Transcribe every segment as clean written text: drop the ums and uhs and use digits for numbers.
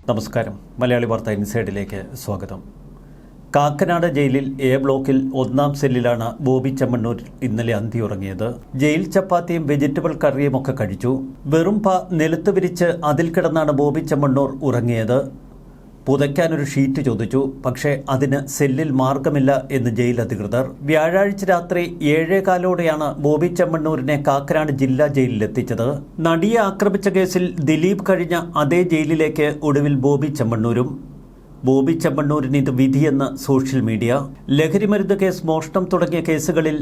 നമസ്കാരം. മലയാളി വാർത്ത ഇൻസൈഡിലേക്ക് സ്വാഗതം. കാക്കനാട് ജയിലിൽ എ ബ്ലോക്കിൽ 1-ാം സെല്ലിലാണ് ബോബി ചെമ്മണ്ണൂർ ഇന്നലെ അന്തിയുറങ്ങിയത്. ജയിൽ ചപ്പാത്തിയും വെജിറ്റബിൾ കറിയും ഒക്കെ കഴിച്ചു. വെറും നിലത്ത് വിരിച്ച് അതിൽ കിടന്നാണ് ബോബി ചെമ്മണ്ണൂർ ഉറങ്ങിയത്. പുതയ്ക്കാനൊരു ഷീറ്റ് ചോദിച്ചു. പക്ഷേ അതിന് സെല്ലിൽ മാർഗമില്ല എന്ന് ജയിൽ അധികൃതർ. വ്യാഴാഴ്ച രാത്രി 7:15 ബോബി ചെമ്മണ്ണൂരിനെ കാക്കനാട് ജില്ലാ ജയിലിലെത്തിച്ചത്. നടിയെ ആക്രമിച്ച കേസിൽ ദിലീപ് കഴിഞ്ഞ അതേ ജയിലിലേക്ക് ഒടുവിൽ ബോബി ചെമ്മണ്ണൂരും. ബോബി ചെമ്മണ്ണൂരിന് ഇത് വിധിയെന്ന് സോഷ്യൽ മീഡിയ. ലഹരിമരുന്ന് കേസ്, മോഷണം തുടങ്ങിയ കേസുകളിൽ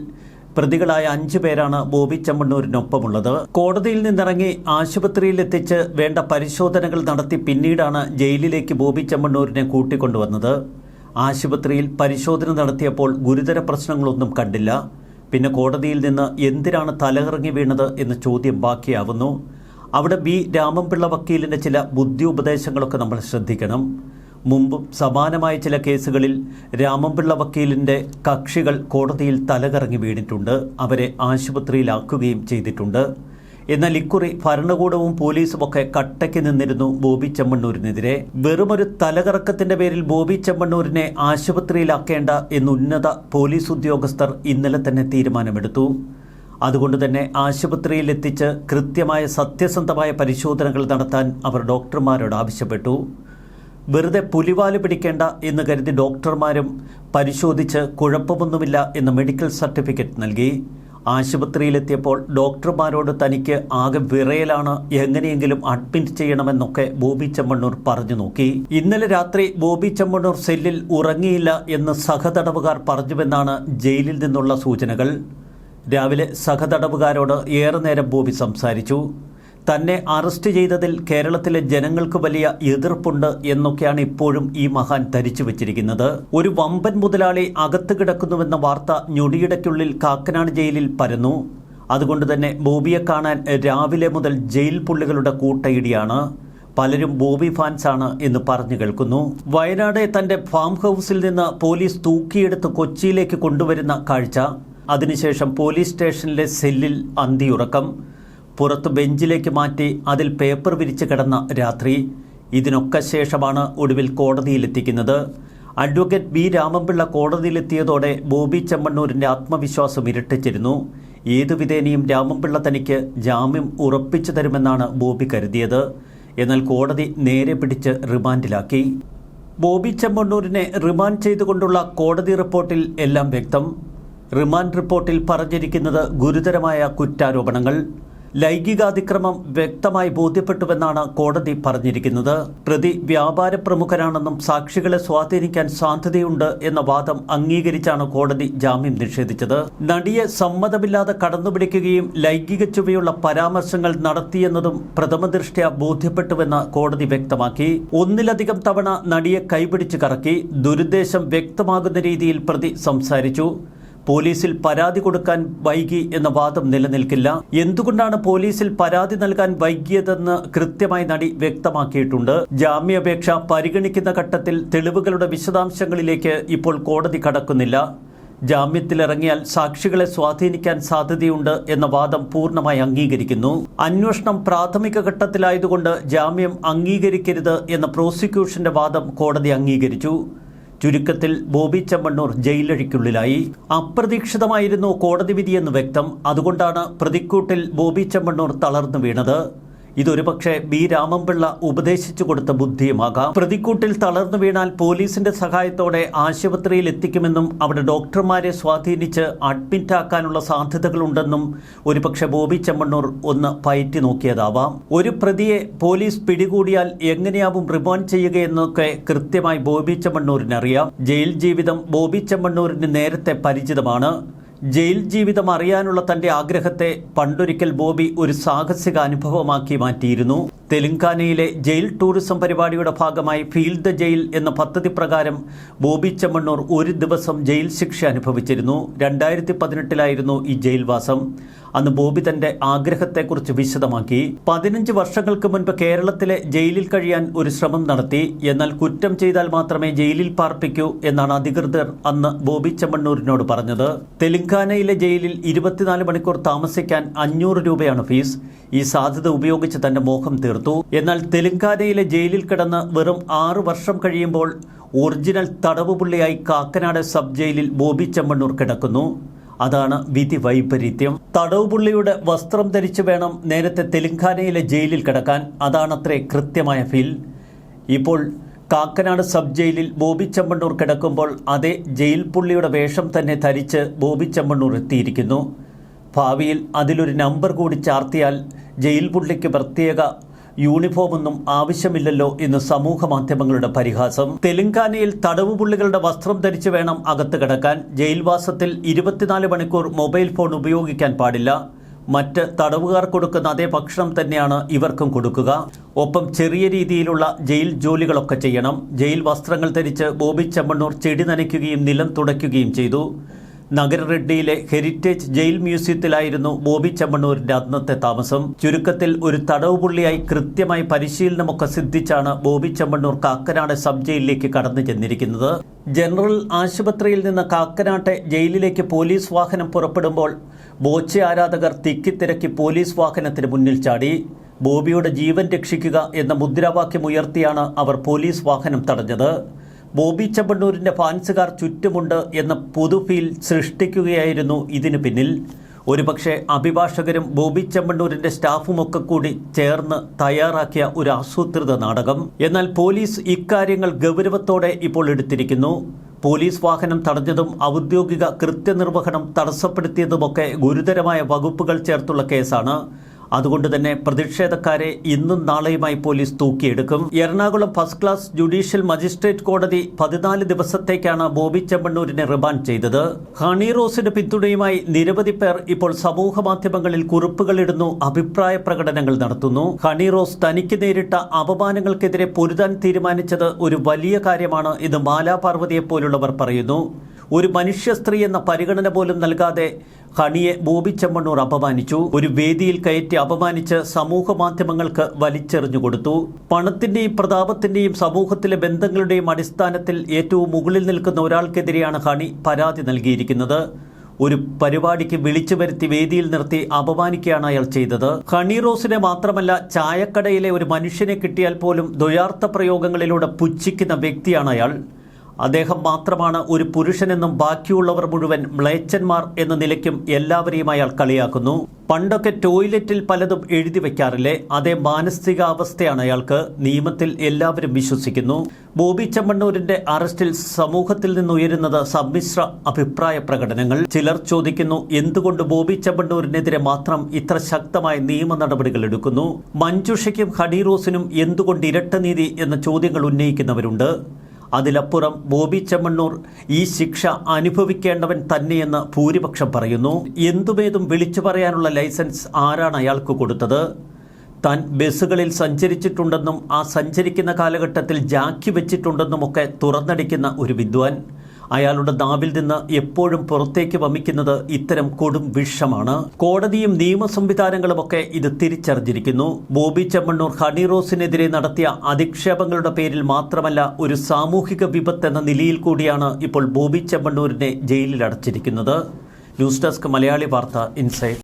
പ്രതികളായ 5 പേരാണ് ബോബി ചെമ്മണ്ണൂരിനൊപ്പമുള്ളത്. കോടതിയിൽ നിന്നിറങ്ങി ആശുപത്രിയിൽ എത്തിച്ച് വേണ്ട പരിശോധനകൾ നടത്തി പിന്നീടാണ് ജയിലിലേക്ക് ബോബി ചെമ്മണ്ണൂരിനെ കൂട്ടിക്കൊണ്ടുവന്നത്. ആശുപത്രിയിൽ പരിശോധന നടത്തിയപ്പോൾ ഗുരുതര പ്രശ്നങ്ങളൊന്നും കണ്ടില്ല. പിന്നെ കോടതിയിൽ നിന്ന് എന്തിനാണ് തലകറങ്ങി വീണത് എന്ന ചോദ്യം ബാക്കിയാവുന്നു. അവിടെ ബി രാമൻപിള്ള വക്കീലിൻ്റെ ചില ബുദ്ധി ഉപദേശങ്ങളൊക്കെ നമ്മൾ ശ്രദ്ധിക്കണം. മുമ്പും സമാനമായ ചില കേസുകളിൽ രാമൻപിള്ള വക്കീലിൻ്റെ കക്ഷികൾ കോടതിയിൽ തലകറങ്ങി വീണിട്ടുണ്ട്. അവരെ ആശുപത്രിയിലാക്കുകയും ചെയ്തിട്ടുണ്ട്. എന്നാൽ ഇക്കുറി ഭരണകൂടവും പോലീസുമൊക്കെ കട്ടയ്ക്ക് നിന്നിരുന്നു ബോബി ചെമ്മണ്ണൂരിനെതിരെ. വെറുമൊരു തലകറക്കത്തിന്റെ പേരിൽ ബോബി ചെമ്മണ്ണൂരിനെ ആശുപത്രിയിലാക്കേണ്ട എന്ന് ഉന്നത പോലീസ് ഉദ്യോഗസ്ഥർ ഇന്നലെ തന്നെ തീരുമാനമെടുത്തു. അതുകൊണ്ട് തന്നെ ആശുപത്രിയിൽ എത്തിച്ച് കൃത്യമായ സത്യസന്ധമായ പരിശോധനകൾ നടത്താൻ അവർ ഡോക്ടർമാരോട് ആവശ്യപ്പെട്ടു. വെറുതെ പുലിവാല് പിടിക്കേണ്ട എന്ന് കരുതി ഡോക്ടർമാരും പരിശോധിച്ച് കുഴപ്പമൊന്നുമില്ല എന്ന മെഡിക്കൽ സർട്ടിഫിക്കറ്റ് നൽകി. ആശുപത്രിയിലെത്തിയപ്പോൾ ഡോക്ടർമാരോട് തനിക്ക് ആകെ വിറയലാണ്, എങ്ങനെയെങ്കിലും അഡ്മിറ്റ് ചെയ്യണമെന്നൊക്കെ ബോബി ചെമ്മണ്ണൂർ പറഞ്ഞു നോക്കി. ഇന്നലെ രാത്രി ബോബി ചെമ്മണ്ണൂർ സെല്ലിൽ ഉറങ്ങിയില്ല എന്ന് സഹതടവുകാർ പറഞ്ഞുവെന്നാണ് ജയിലിൽ നിന്നുള്ള സൂചനകൾ. രാവിലെ സഹതടവുകാരോട് ഏറെ നേരം ബോബി സംസാരിച്ചു. തന്നെ അറസ്റ്റ് ചെയ്തതിൽ കേരളത്തിലെ ജനങ്ങൾക്ക് വലിയ എതിർപ്പുണ്ട് എന്നൊക്കെയാണ് ഇപ്പോഴും ഈ മഹാൻ ധരിച്ചു വച്ചിരിക്കുന്നത്. ഒരു വമ്പൻ മുതലാളി അകത്ത് കിടക്കുന്നുവെന്ന വാർത്ത ഞൊടിയിടയ്ക്കുള്ളിൽ കാക്കനാട് ജയിലിൽ പരന്നു. അതുകൊണ്ട് തന്നെ ബോബിയെ കാണാൻ രാവിലെ മുതൽ ജയിൽ പുള്ളികളുടെ കൂട്ടയിടിയാണ്. പലരും ബോബി ഫാൻസാണ് എന്ന് പറഞ്ഞു കേൾക്കുന്നു. വയനാട് തന്റെ ഫാം ഹൗസിൽ നിന്ന് പോലീസ് തൂക്കിയെടുത്ത് കൊച്ചിയിലേക്ക് കൊണ്ടുവരുന്ന കാഴ്ച, അതിനുശേഷം പോലീസ് സ്റ്റേഷനിലെ സെല്ലിൽ അന്തിയുറക്കം, പുറത്ത് ബെഞ്ചിലേക്ക് മാറ്റി അതിൽ പേപ്പർ വിരിച്ച് കിടന്ന രാത്രി. ഇതിനൊക്കെ ശേഷമാണ് ഒടുവിൽ കോടതിയിലെത്തിക്കുന്നത്. അഡ്വക്കേറ്റ് ബി രാമൻപിള്ള കോടതിയിലെത്തിയതോടെ ബോബി ചെമ്മണ്ണൂരിൻ്റെ ആത്മവിശ്വാസം ഇരട്ടിച്ചിരുന്നു. ഏതു വിധേനയും രാമൻപിള്ള തനിക്ക് ജാമ്യം ഉറപ്പിച്ചു തരുമെന്നാണ് ബോബി കരുതിയത്. എന്നാൽ കോടതി നേരെ പിടിച്ച് റിമാൻഡിലാക്കി. ബോബി ചെമ്മണ്ണൂരിനെ റിമാൻഡ് ചെയ്തുകൊണ്ടുള്ള കോടതി റിപ്പോർട്ടിൽ എല്ലാം വ്യക്തം. റിമാൻഡ് റിപ്പോർട്ടിൽ പറഞ്ഞിരിക്കുന്നത് ഗുരുതരമായ കുറ്റാരോപണങ്ങൾ. ലൈംഗികാതിക്രമം വ്യക്തമായി ബോധ്യപ്പെട്ടുവെന്നാണ് കോടതി പറഞ്ഞിരിക്കുന്നത്. പ്രതി വ്യാപാര പ്രമുഖനാണെന്നും സാക്ഷികളെ സ്വാധീനിക്കാൻ സാധ്യതയുണ്ട് എന്ന വാദം അംഗീകരിച്ചാണ് കോടതി ജാമ്യം നിഷേധിച്ചത്. നടിയെ സമ്മതമില്ലാതെ കടന്നുപിടിക്കുകയും ലൈംഗിക ചുവയുള്ള പരാമർശങ്ങൾ നടത്തിയെന്നതും പ്രഥമദൃഷ്ട്യാ ബോധ്യപ്പെട്ടുവെന്ന് കോടതി വ്യക്തമാക്കി. ഒന്നിലധികം തവണ നടിയെ കൈപിടിച്ച് കറക്കി. ദുരുദ്ദേശം വ്യക്തമാകുന്ന രീതിയിൽ പ്രതി സംസാരിച്ചു. പോലീസിൽ പരാതി കൊടുക്കാൻ വൈകി എന്ന വാദം നിലനിൽക്കില്ല. എന്തുകൊണ്ടാണ് പോലീസിൽ പരാതി നൽകാൻ വൈകിയതെന്ന് കൃത്യമായി നടി വ്യക്തമാക്കിയിട്ടുണ്ട്. ജാമ്യാപേക്ഷ പരിഗണിക്കുന്ന ഘട്ടത്തിൽ തെളിവുകളുടെ വിശദാംശങ്ങളിലേക്ക് ഇപ്പോൾ കോടതി കടക്കുന്നില്ല. ജാമ്യത്തിലിറങ്ങിയാൽ സാക്ഷികളെ സ്വാധീനിക്കാൻ സാധ്യതയുണ്ട് എന്ന വാദം പൂർണ്ണമായി അംഗീകരിക്കുന്നു. അന്വേഷണം പ്രാഥമിക ഘട്ടത്തിലായതുകൊണ്ട് ജാമ്യം അംഗീകരിക്കരുത് എന്ന പ്രോസിക്യൂഷന്റെ വാദം കോടതി അംഗീകരിച്ചു. ചുരുക്കത്തിൽ ബോബി ചെമ്മണ്ണൂർ ജയിലഴിക്കുള്ളിലായി. അപ്രതീക്ഷിതമായിരുന്നു കോടതി വിധിയെന്ന് വ്യക്തം. അതുകൊണ്ടാണ് പ്രതിക്കൂട്ടിൽ ബോബി ചെമ്മണ്ണൂർ തളർന്നു വീണത്. ഇതൊരുപക്ഷെ ബി രാമൻപിള്ള ഉപദേശിച്ചു കൊടുത്ത ബുദ്ധിയുമാകാം. പ്രതിക്കൂട്ടിൽ തളർന്നു വീണാൽ പോലീസിന്റെ സഹായത്തോടെ ആശുപത്രിയിൽ എത്തിക്കുമെന്നും അവിടെ ഡോക്ടർമാരെ സ്വാധീനിച്ച് അഡ്മിറ്റാക്കാനുള്ള സാധ്യതകളുണ്ടെന്നും ഒരുപക്ഷെ ബോബി ചെമ്മണ്ണൂർ ഒന്ന് പയറ്റി നോക്കിയതാവാം. ഒരു പ്രതിയെ പോലീസ് പിടികൂടിയാൽ എങ്ങനെയാവും റിമാൻഡ് ചെയ്യുകയെന്നൊക്കെ കൃത്യമായി ബോബി ചെമ്മണ്ണൂരിനറിയാം. ജയിൽ ജീവിതം ബോബി ചെമ്മണ്ണൂരിന് നേരത്തെ പരിചിതമാണ്. ജയിൽ ജീവിതം അറിയാനുള്ള തന്റെ ആഗ്രഹത്തെ പണ്ടൊരിക്കൽ ബോബി ഒരു സാഹസിക അനുഭവമാക്കി മാറ്റിയിരുന്നു. തെലങ്കാനയിലെ ജയിൽ ടൂറിസം പരിപാടിയുടെ ഭാഗമായി ഫീൽഡ് ദ ജയിൽ എന്ന പദ്ധതി പ്രകാരം ബോബി ചെമ്മണ്ണൂർ ഒരു ദിവസം ജയിൽ ശിക്ഷ അനുഭവിച്ചിരുന്നു. 2018 ഈ ജയിൽവാസം. അന്ന് ബോബി തന്റെ ആഗ്രഹത്തെക്കുറിച്ച് വിശദമാക്കി. 15 വർഷങ്ങൾക്ക് മുൻപ് കേരളത്തിലെ ജയിലിൽ കഴിയാൻ ഒരു ശ്രമം നടത്തി. എന്നാൽ കുറ്റം ചെയ്താൽ മാത്രമേ ജയിലിൽ പാർപ്പിക്കൂ എന്നാണ് അധികൃതർ അന്ന് ബോബി ചെമ്മണ്ണൂരിനോട് പറഞ്ഞത്. തെലങ്കാനയിലെ ജയിലിൽ 24 മണിക്കൂർ താമസിക്കാൻ 500 രൂപയാണ് ഫീസ്. ഈ സാധ്യത ഉപയോഗിച്ച് തന്റെ മോഹം തീർത്തു. ചേർത്തു. എന്നാൽ തെലങ്കാനയിലെ ജയിലിൽ കിടന്ന് വെറും 6 വർഷം കഴിയുമ്പോൾ ഒറിജിനൽ തടവുപുള്ളിയായി കാക്കനാട് സബ് ജയിലിൽ ബോബി ചെമ്മണ്ണൂർ കിടക്കുന്നു. അതാണ് വിധി വൈപരീത്യം. തടവുപുള്ളിയുടെ വസ്ത്രം ധരിച്ചു വേണം നേരത്തെ തെലങ്കാനയിലെ ജയിലിൽ കിടക്കാൻ. അതാണത്രേ കൃത്യമായ ഫീൽ. ഇപ്പോൾ കാക്കനാട് സബ് ജയിലിൽ ബോബി ചെമ്മണ്ണൂർ കിടക്കുമ്പോൾ അതേ ജയിൽ പുള്ളിയുടെ വേഷം തന്നെ ധരിച്ച് ബോബി ചെമ്മണ്ണൂർ എത്തിയിരിക്കുന്നു. ഭാവിയിൽ അതിലൊരു നമ്പർ കൂടി ചാർത്തിയാൽ ജയിൽ പുള്ളിക്ക് പ്രത്യേക യൂണിഫോമൊന്നും ആവശ്യമില്ലല്ലോ എന്ന് സമൂഹ മാധ്യമങ്ങളുടെ പരിഹാസം. തെലങ്കാനയിൽ തടവുപുള്ളികളുടെ വസ്ത്രം ധരിച്ചു വേണം അകത്ത് കിടക്കാൻ. ജയിൽവാസത്തിൽ 24 മണിക്കൂർ മൊബൈൽ ഫോൺ ഉപയോഗിക്കാൻ പാടില്ല. മറ്റ് തടവുകാർ കൊടുക്കുന്ന അതേ ഭക്ഷണം തന്നെയാണ് ഇവർക്കും കൊടുക്കുക. ഒപ്പം ചെറിയ രീതിയിലുള്ള ജയിൽ ജോലികളൊക്കെ ചെയ്യണം. ജയിൽ വസ്ത്രങ്ങൾ ധരിച്ച് ബോബി ചെമ്മണ്ണൂർ ചെടി നനയ്ക്കുകയും നിലം തുടയ്ക്കുകയും ചെയ്തു. നഗരറെഡ്ഡിയിലെ ഹെറിറ്റേജ് ജയിൽ മ്യൂസിയത്തിലായിരുന്നു ബോബി ചെമ്മണ്ണൂരിന്റെ അന്നത്തെ താമസം. ചുരുക്കത്തിൽ ഒരു തടവുപുള്ളിയായി കൃത്യമായി പരിശീലനമൊക്കെ സിദ്ധിച്ചാണ് ബോബി ചെമ്മണ്ണൂർ കാക്കനാട് സബ് ജയിലിലേക്ക് കടന്നു ചെന്നിരിക്കുന്നത്. ജനറൽ ആശുപത്രിയിൽ നിന്ന് കാക്കനാട്ടെ ജയിലിലേക്ക് പോലീസ് വാഹനം പുറപ്പെടുമ്പോൾ ബോച്ചെ ആരാധകർ തിക്കിത്തിരക്കി പോലീസ് വാഹനത്തിന് മുന്നിൽ ചാടി. ബോബിയുടെ ജീവൻ രക്ഷിക്കുക എന്ന മുദ്രാവാക്യം ഉയർത്തിയാണ് അവർ പോലീസ് വാഹനം തടഞ്ഞത്. ബോബി ചെമ്മണ്ണൂരിന്റെ ഫാൻസുകാർ ചുറ്റുമുണ്ട് എന്ന പൊതു ഫീൽ സൃഷ്ടിക്കുകയായിരുന്നു ഇതിനു പിന്നിൽ. ഒരുപക്ഷെ അഭിഭാഷകരും ബോബി ചെമ്മണ്ണൂരിന്റെ സ്റ്റാഫുമൊക്കെ കൂടി ചേർന്ന് തയ്യാറാക്കിയ ഒരു ആസൂത്രിത നാടകം. എന്നാൽ പോലീസ് ഇക്കാര്യങ്ങൾ ഗൗരവത്തോടെ ഇപ്പോൾ എടുത്തിരിക്കുന്നു. പോലീസ് വാഹനം തടഞ്ഞതും ഔദ്യോഗിക കൃത്യനിർവഹണം തടസ്സപ്പെടുത്തിയതുമൊക്കെ ഗുരുതരമായ വകുപ്പുകൾ ചേർത്തുള്ള കേസാണ്. അതുകൊണ്ട് തന്നെ പ്രതിഷേധക്കാരെ ഇന്നും നാളെയുമായി പോലീസ് തൂക്കിയെടുക്കും. Ernakulam first class judicial magistrate കോടതി 14 ദിവസത്തേക്കാണ് ബോബി ചെമ്മണ്ണൂരിനെ റിമാൻഡ് ചെയ്തത്. ഹണി റോസിന് പിന്തുണയുമായി നിരവധി പേർ ഇപ്പോൾ സമൂഹ മാധ്യമങ്ങളിൽ കുറിപ്പുകളിടുന്നു, അഭിപ്രായ പ്രകടനങ്ങൾ നടത്തുന്നു. ഹണി റോസ് തനിക്ക് നേരിട്ട അപമാനങ്ങൾക്കെതിരെ പൊരുതാൻ തീരുമാനിച്ചത് ഒരു വലിയ കാര്യമാണ് എന്ന് മാലാ പാർവതിയെ പോലുള്ളവർ പറയുന്നു. ഒരു മനുഷ്യ സ്ത്രീ എന്ന പരിഗണന പോലും നൽകാതെ ഹണിയെ ബോബി ചെമ്മണ്ണൂർ അപമാനിച്ചു. ഒരു വേദിയിൽ കയറ്റി അപമാനിച്ച് സമൂഹ മാധ്യമങ്ങൾക്ക് വലിച്ചെറിഞ്ഞു കൊടുത്തു. പണത്തിന്റെയും പ്രതാപത്തിന്റെയും സമൂഹത്തിലെ ബന്ധങ്ങളുടെയും അടിസ്ഥാനത്തിൽ ഏറ്റവും മുകളിൽ നിൽക്കുന്ന ഒരാൾക്കെതിരെയാണ് ഹണി പരാതി നൽകിയിരിക്കുന്നത്. ഒരു പരിപാടിക്ക് വിളിച്ചു വരുത്തി വേദിയിൽ നിർത്തി അപമാനിക്കുകയാണ് അയാൾ ചെയ്തത്. ഹണി റോസിനെ മാത്രമല്ല, ചായക്കടയിലെ ഒരു മനുഷ്യനെ കിട്ടിയാൽ പോലും ദ്വയാർത്ഥ പ്രയോഗങ്ങളിലൂടെ പുച്ഛിക്കുന്ന വ്യക്തിയാണ് അയാൾ. അദ്ദേഹം മാത്രമാണ് ഒരു പുരുഷനെന്നും ബാക്കിയുള്ളവർ മുഴുവൻ മ്ലേച്ഛന്മാർ എന്ന നിലയ്ക്കും എല്ലാവരെയും അയാൾ കളിയാക്കുന്നു. പണ്ടൊക്കെ ടോയ്ലറ്റിൽ പലതും എഴുതി വയ്ക്കാറില്ലേ, അതേ മാനസികാവസ്ഥയാണ് അയാൾക്ക്. നിയമത്തിൽ എല്ലാവരും വിശ്വസിക്കുന്നു. ബോബി ചെമ്മണ്ണൂരിന്റെ അറസ്റ്റിൽ സമൂഹത്തിൽ നിന്നുയരുന്നത് സമ്മിശ്ര അഭിപ്രായ പ്രകടനങ്ങൾ. ചിലർ ചോദിക്കുന്നു, എന്തുകൊണ്ട് ബോബി ചെമ്മണ്ണൂരിനെതിരെ മാത്രം ഇത്ര ശക്തമായ നിയമ നടപടികൾ എടുക്കുന്നു? മഞ്ജുഷയ്ക്കും ഹണി റോസിനും എന്തുകൊണ്ട് ഇരട്ട നീതി എന്ന ചോദ്യങ്ങൾ ഉന്നയിക്കുന്നവരുണ്ട്. അതിലപ്പുറം ബോബി ചെമ്മണ്ണൂർ ഈ ശിക്ഷ അനുഭവിക്കേണ്ടവൻ തന്നെയെന്ന് ഭൂരിപക്ഷം പറയുന്നു. എന്തുമേതും വിളിച്ചു പറയാനുള്ള ലൈസൻസ് ആരാണ് അയാൾക്ക് കൊടുത്തത്? താൻ ബസ്സുകളിൽ സഞ്ചരിച്ചിട്ടുണ്ടെന്നും ആ സഞ്ചരിക്കുന്ന കാലഘട്ടത്തിൽ ജാക്കി വെച്ചിട്ടുണ്ടെന്നുമൊക്കെ തുറന്നടിക്കുന്ന ഒരു വിദ്വാൻ. അയാളുടെ നാവിൽ നിന്ന് എപ്പോഴും പുറത്തേക്ക് വമിക്കുന്നത് ഇത്തരം കൊടും വിഷമാണ്. കോടതിയും നിയമ സംവിധാനങ്ങളുമൊക്കെ ഇത് തിരിച്ചറിഞ്ഞിരിക്കുന്നു. ബോബി ചെമ്മണ്ണൂർ ഹണി റോസിനെതിരെ നടത്തിയ അധിക്ഷേപങ്ങളുടെ പേരിൽ മാത്രമല്ല, ഒരു സാമൂഹിക വിപത്ത് എന്ന നിലയിൽ കൂടിയാണ് ഇപ്പോൾ ബോബി ചെമ്മണ്ണൂരിനെ ജയിലിൽ അടച്ചിരിക്കുന്നത്. ന്യൂസ് ഡെസ്ക് മലയാളി വാർത്ത ഇൻസൈറ്റ്.